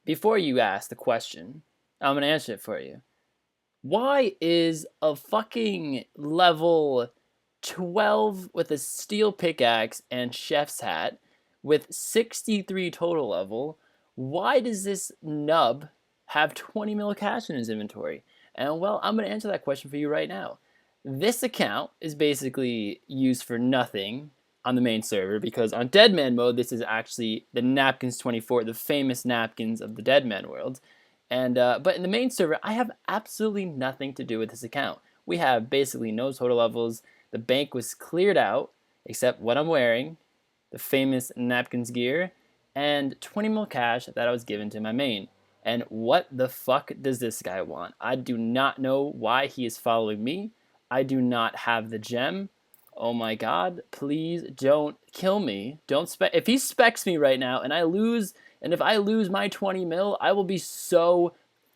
before you ask the question, I'm gonna answer it for you. Why is a fucking level 12 with a steel pickaxe and chef's hat with 63 total level? Why does this nub have 20 mil cash in his inventory? And well, I'm gonna answer that question for you right now. This account is basically used for nothing on the main server because on Deadman mode, this is actually the Napkins 24, the famous napkins of the Deadman world. And but in the main server, I have absolutely nothing to do with this account. We have basically no total levels. The bank was cleared out, except what I'm wearing, the famous napkins gear, and 20 mil cash that I was given to my main. And what the fuck does this guy want? I do not know why he is following me. I do not have the gem. Oh my god, please don't kill me. Don't if he specs me right now and I lose, and if I lose my 20 mil, I will be so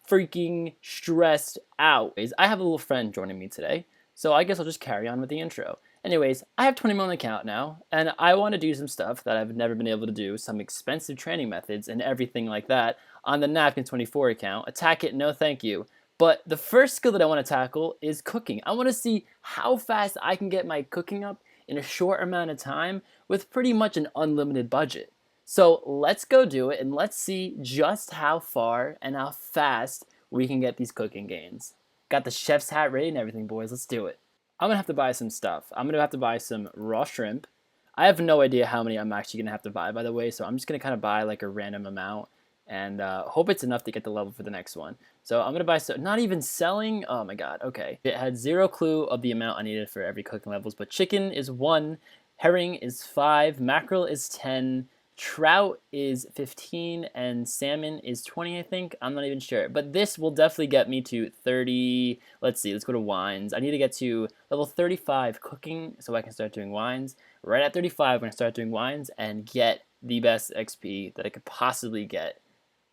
freaking stressed out. I have a little friend joining me today, so I guess I'll just carry on with the intro. Anyways, I have 20 mil on the account now, and I want to do some stuff that I've never been able to do, some expensive training methods and everything like that on the Napkin 24 account. Attack it, no thank you. But the first skill that I want to tackle is cooking. I want to see how fast I can get my cooking up in a short amount of time with pretty much an unlimited budget. So let's go do it and let's see just how far and how fast we can get these cooking gains. Got the chef's hat ready and everything, boys. Let's do it. I'm going to have to buy some stuff. I'm going to have to buy some raw shrimp. I have no idea how many I'm actually going to have to buy, by the way, so I'm just going to kind of buy like a random amount and hope it's enough to get the level for the next one. So I'm going to buy, not even selling, oh my god, okay. It had zero clue of the amount I needed for every cooking levels, but chicken is 1, herring is 5, mackerel is 10, trout is 15, and salmon is 20, I think. I'm not even sure. But this will definitely get me to 30. Let's see. Let's go to wines. I need to get to level 35 cooking so I can start doing wines. Right at 35, I'm going to start doing wines and get the best XP that I could possibly get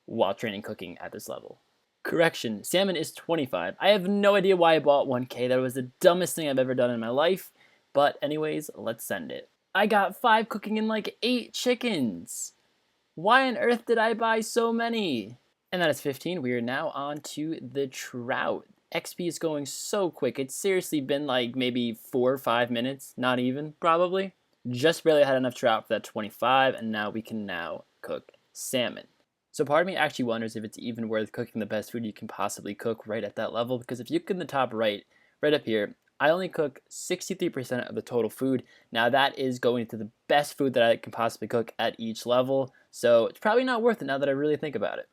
while training cooking at this level. Correction, salmon is 25. I have no idea why I bought 1K. That was the dumbest thing I've ever done in my life. But anyways, let's send it. I got 5 cooking and like 8 chickens. Why on earth did I buy so many? And that is 15. We are now on to the trout. XP is going so quick. It's seriously been like maybe 4 or 5 minutes. Not even, probably. Just barely had enough trout for that 25, and now we can now cook salmon. So part of me actually wonders if it's even worth cooking the best food you can possibly cook right at that level, because if you look in the top right up here, I only cook 63% of the total food. Now that is going to the best food that I can possibly cook at each level, so it's probably not worth it now that I really think about it.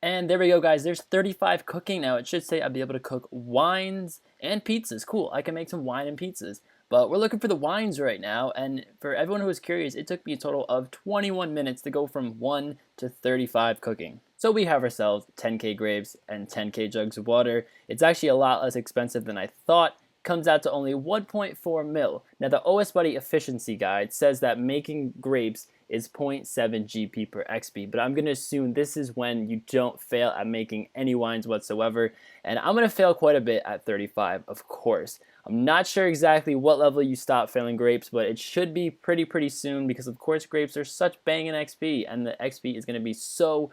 And there we go, guys. There's 35 cooking. Now it should say I'll be able to cook wines and pizzas. Cool, I can make some wine and pizzas. But we're looking for the wines right now, and for everyone who was curious, it took me a total of 21 minutes to go from 1 to 35 cooking. So we have ourselves 10k grapes and 10k jugs of water. It's actually a lot less expensive than I thought. Comes out to only 1.4 mil. Now the OS Buddy efficiency guide says that making grapes is 0.7 GP per XP, but I'm going to assume this is when you don't fail at making any wines whatsoever, and I'm going to fail quite a bit at 35, of course. I'm not sure exactly what level you stop failing grapes, but it should be pretty soon because of course grapes are such banging XP, and the XP is going to be so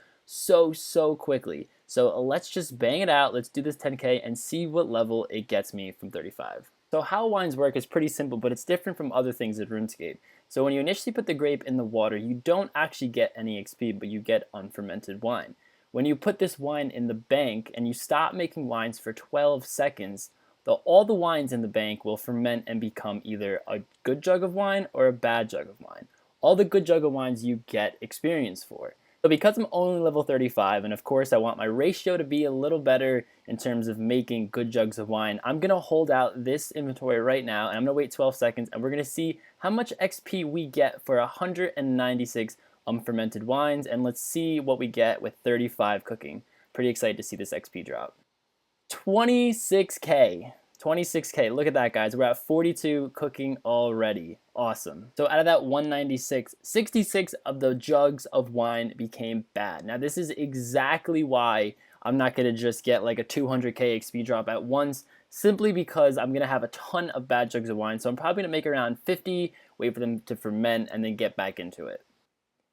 quickly. So let's just bang it out. Let's do this 10k and see what level it gets me from 35. So how wines work is pretty simple, but it's different from other things in RuneScape. So when you initially put the grape in the water, you don't actually get any XP, but you get unfermented wine. When you put this wine in the bank and you stop making wines for 12 seconds, all the wines in the bank will ferment and become either a good jug of wine or a bad jug of wine. All the good jug of wines you get experience for. So because I'm only level 35, and of course I want my ratio to be a little better in terms of making good jugs of wine, I'm going to hold out this inventory right now, and I'm going to wait 12 seconds, and we're going to see how much XP we get for 196 unfermented wines, and let's see what we get with 35 cooking. Pretty excited to see this XP drop. 26k. 26k. Look at that, guys. We're at 42 cooking already. Awesome. So out of that 196, 66 of the jugs of wine became bad. Now this is exactly why I'm not going to just get like a 200k XP drop at once, simply because I'm going to have a ton of bad jugs of wine. So I'm probably going to make around 50, wait for them to ferment, and then get back into it.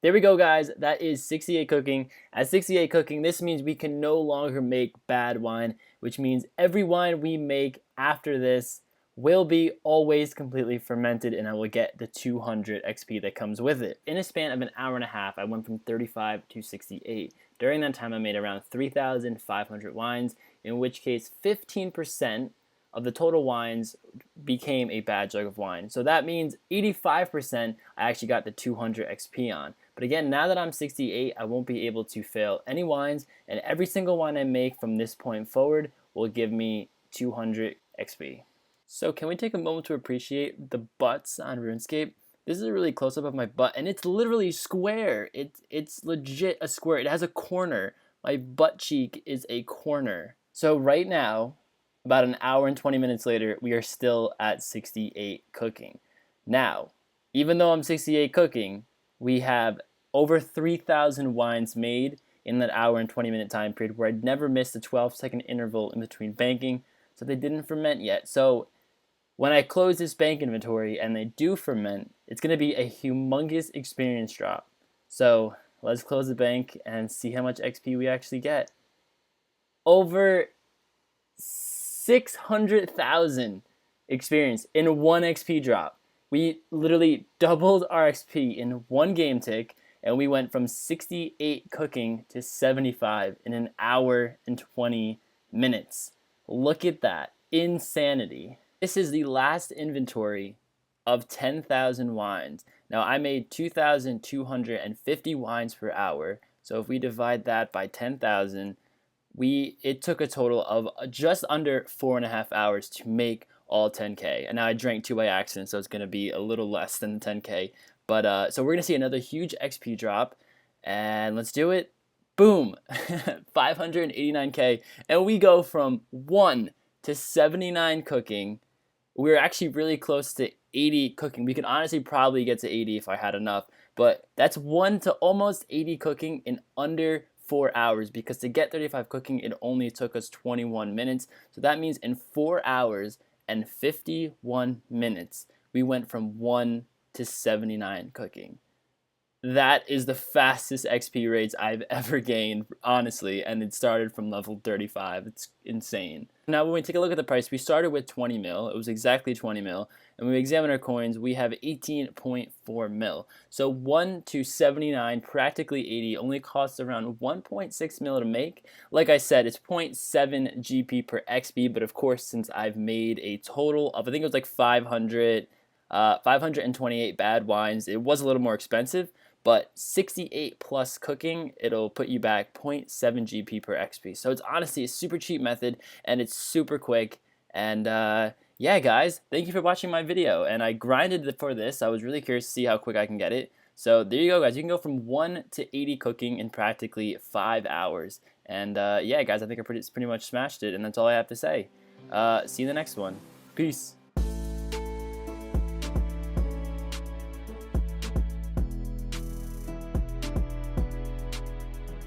There we go, guys. That is 68 cooking. At 68 cooking, this means we can no longer make bad wine, which means every wine we make after this will be always completely fermented, and I will get the 200 XP that comes with it. In a span of an hour and a half, I went from 35 to 68. During that time, I made around 3,500 wines, in which case 15% of the total wines became a bad jug of wine. So that means 85% I actually got the 200 XP on. But again, now that I'm 68, I won't be able to fail any wines, and every single wine I make from this point forward will give me 200 XP. So can we take a moment to appreciate the butts on RuneScape? This is a really close up of my butt, and it's literally square. It's legit a square. It has a corner. My butt cheek is a corner. So right now, about an hour and 20 minutes later, we are still at 68 cooking. Now, even though I'm 68 cooking, we have over 3,000 wines made in that hour and 20 minute time period where I'd never missed a 12-second interval in between banking, so they didn't ferment yet. So when I close this bank inventory and they do ferment, it's going to be a humongous experience drop. So let's close the bank and see how much XP we actually get. Over 600,000 experience in one XP drop. We literally doubled our XP in one game tick, and we went from 68 cooking to 75 in an hour and 20 minutes. Look at that. Insanity. This is the last inventory of 10,000 wines. Now, I made 2,250 wines per hour. So if we divide that by 10,000, it took a total of just under 4.5 hours to make all 10K. And now I drank 2 by accident, so it's going to be a little less than 10K. But so we're going to see another huge XP drop. And let's do it. Boom. 589K. And we go from 1 to 79 cooking. We're actually really close to 80 cooking. We could honestly probably get to 80 if I had enough. But that's 1 to almost 80 cooking in under 4 hours, because to get 35 cooking, it only took us 21 minutes. So that means in 4 hours and 51 minutes, we went from 1 to 79 cooking. That is the fastest XP rates I've ever gained, honestly, and it started from level 35. It's insane. Now, when we take a look at the price, we started with 20 mil. It was exactly 20 mil. And when we examine our coins, we have 18.4 mil. So 1 to 79, practically 80, only costs around 1.6 mil to make. Like I said, it's 0.7 GP per XP, but of course, since I've made a total of, I think it was like 528 bad wines, it was a little more expensive. But 68 plus cooking, it'll put you back 0.7 GP per XP. So it's honestly a super cheap method, and it's super quick. And yeah, guys, thank you for watching my video. And I grinded for this. I was really curious to see how quick I can get it. So there you go, guys. You can go from 1 to 80 cooking in practically 5 hours. And yeah, guys, I think I pretty much smashed it. And that's all I have to say. See you in the next one. Peace.